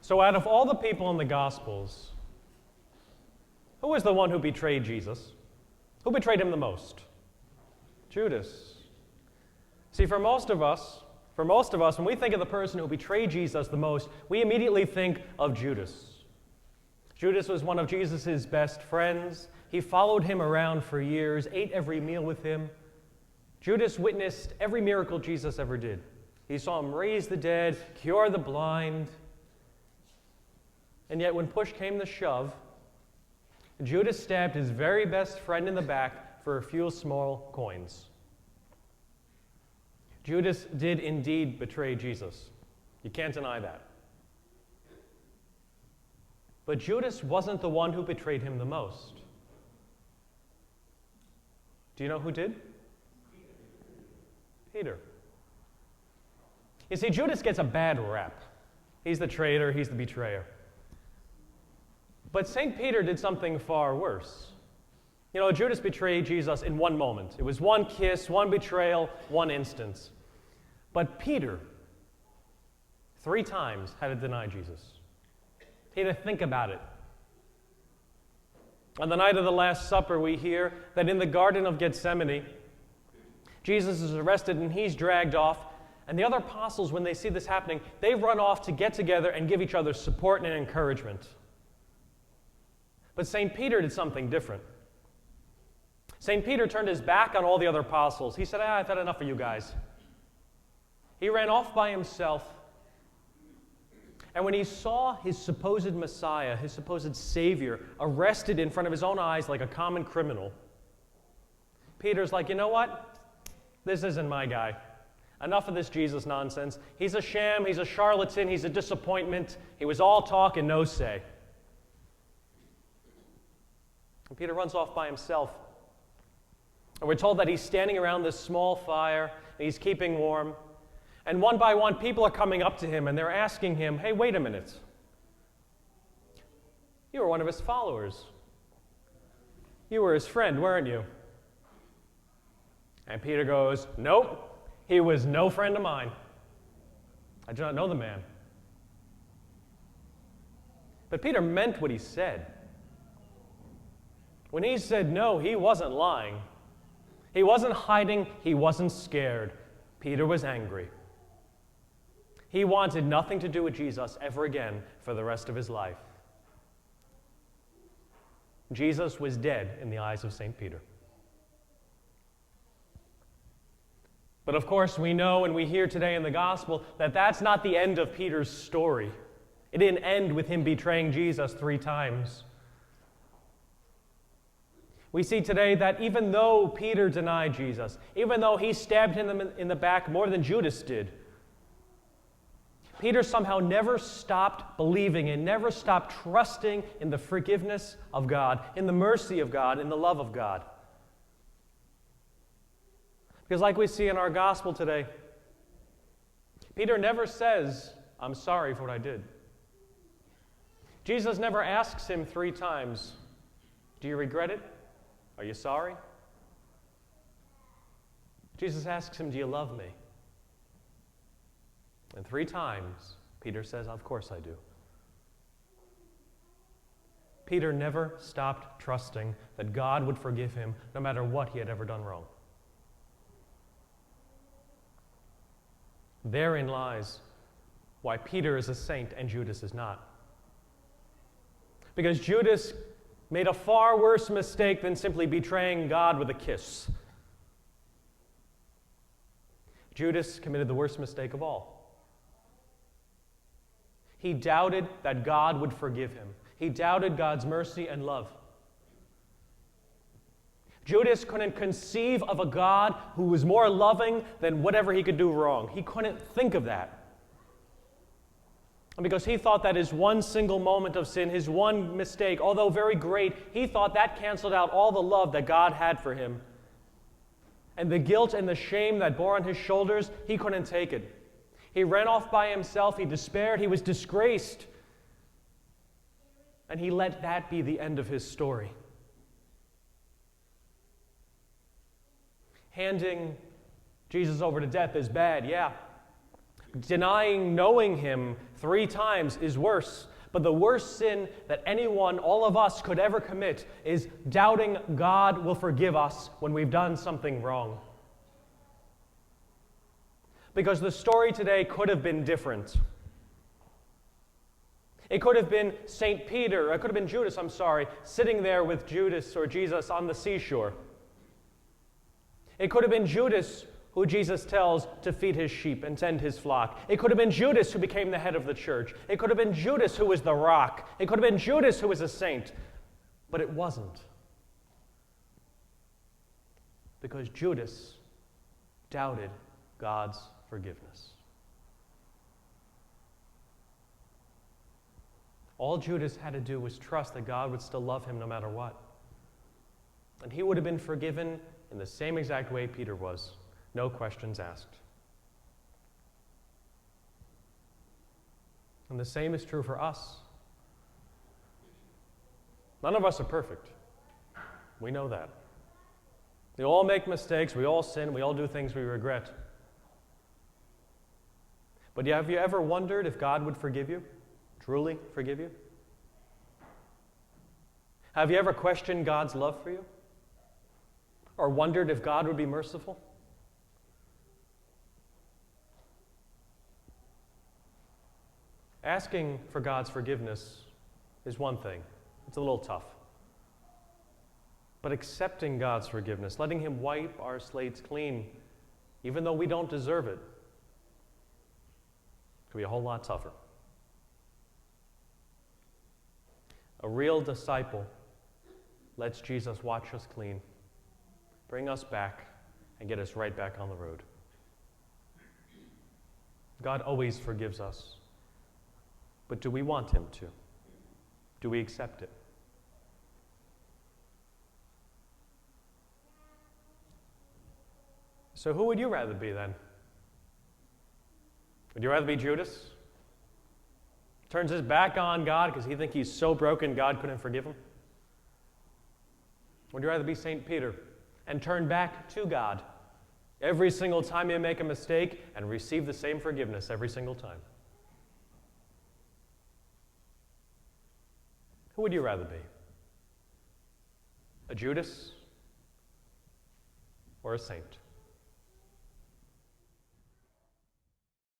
So out of all the people in the Gospels, who was the one who betrayed Jesus? Who betrayed him the most? Judas. See, for most of us, when we think of the person who betrayed Jesus the most, we immediately think of Judas. Judas was one of Jesus' best friends. He followed him around for years, ate every meal with him. Judas witnessed every miracle Jesus ever did. He saw him raise the dead, cure the blind. And yet when push came to shove, Judas stabbed his very best friend in the back for a few small coins. Judas did indeed betray Jesus. You can't deny that. But Judas wasn't the one who betrayed him the most. Do you know who did? Peter. You see, Judas gets a bad rap. He's the traitor, he's the betrayer. But St. Peter did something far worse. You know, Judas betrayed Jesus in one moment. It was one kiss, one betrayal, one instance. But Peter, 3 times, had to deny Jesus. He had to think about it. On the night of the Last Supper, we hear that in the Garden of Gethsemane, Jesus is arrested and he's dragged off. And the other apostles, when they see this happening, they run off to get together and give each other support and encouragement. But St. Peter did something different. St. Peter turned his back on all the other apostles. He said, I've had enough of you guys. He ran off by himself. And when he saw his supposed Messiah, his supposed Savior, arrested in front of his own eyes like a common criminal, Peter's like, you know what? This isn't my guy. Enough of this Jesus nonsense. He's a sham, he's a charlatan, he's a disappointment. He was all talk and no say. And Peter runs off by himself. And we're told that he's standing around this small fire, and he's keeping warm. And one by one, people are coming up to him, and they're asking him, hey, wait a minute. You were one of his followers. You were his friend, weren't you? And Peter goes, nope, he was no friend of mine. I do not know the man. But Peter meant what he said. When he said no, he wasn't lying. He wasn't hiding. He wasn't scared. Peter was angry. He wanted nothing to do with Jesus ever again for the rest of his life. Jesus was dead in the eyes of St. Peter. But of course, we know and we hear today in the gospel that that's not the end of Peter's story. It didn't end with him betraying Jesus 3 times. We see today that even though Peter denied Jesus, even though he stabbed him in the back more than Judas did, Peter somehow never stopped believing and never stopped trusting in the forgiveness of God, in the mercy of God, in the love of God. Because like we see in our gospel today, Peter never says, I'm sorry for what I did. Jesus never asks him 3 times, do you regret it? Are you sorry? Jesus asks him, do you love me? And 3 times, Peter says, of course I do. Peter never stopped trusting that God would forgive him no matter what he had ever done wrong. Therein lies why Peter is a saint and Judas is not. Because Judas made a far worse mistake than simply betraying God with a kiss. Judas committed the worst mistake of all. He doubted that God would forgive him. He doubted God's mercy and love. Judas couldn't conceive of a God who was more loving than whatever he could do wrong. He couldn't think of that. And because he thought that his one single moment of sin, his one mistake, although very great, he thought that canceled out all the love that God had for him. And the guilt and the shame that bore on his shoulders, he couldn't take it. He ran off by himself, he despaired, he was disgraced. And he let that be the end of his story. Handing Jesus over to death is bad, yeah. Denying knowing him 3 times is worse. But the worst sin that anyone, all of us, could ever commit is doubting God will forgive us when we've done something wrong. Because the story today could have been different. It could have been St. Peter, it could have been Judas, sitting there with Judas or Jesus on the seashore. It could have been Judas who Jesus tells to feed his sheep and tend his flock. It could have been Judas who became the head of the church. It could have been Judas who was the rock. It could have been Judas who was a saint. But it wasn't. Because Judas doubted God's forgiveness. All Judas had to do was trust that God would still love him no matter what. And he would have been forgiven in the same exact way Peter was. No questions asked. And the same is true for us. None of us are perfect. We know that. We all make mistakes, we all sin, we all do things we regret. But have you ever wondered if God would forgive you? Truly forgive you? Have you ever questioned God's love for you? Or wondered if God would be merciful? Asking for God's forgiveness is one thing. It's a little tough. But accepting God's forgiveness, letting Him wipe our slates clean, even though we don't deserve it, could be a whole lot tougher. A real disciple lets Jesus wash us clean, bring us back, and get us right back on the road. God always forgives us. But do we want Him to? Do we accept it? So who would you rather be then? Would you rather be Judas? Turns his back on God because he thinks he's so broken God couldn't forgive him? Would you rather be St. Peter and turn back to God every single time you make a mistake and receive the same forgiveness every single time? Who would you rather be? A Judas or a saint?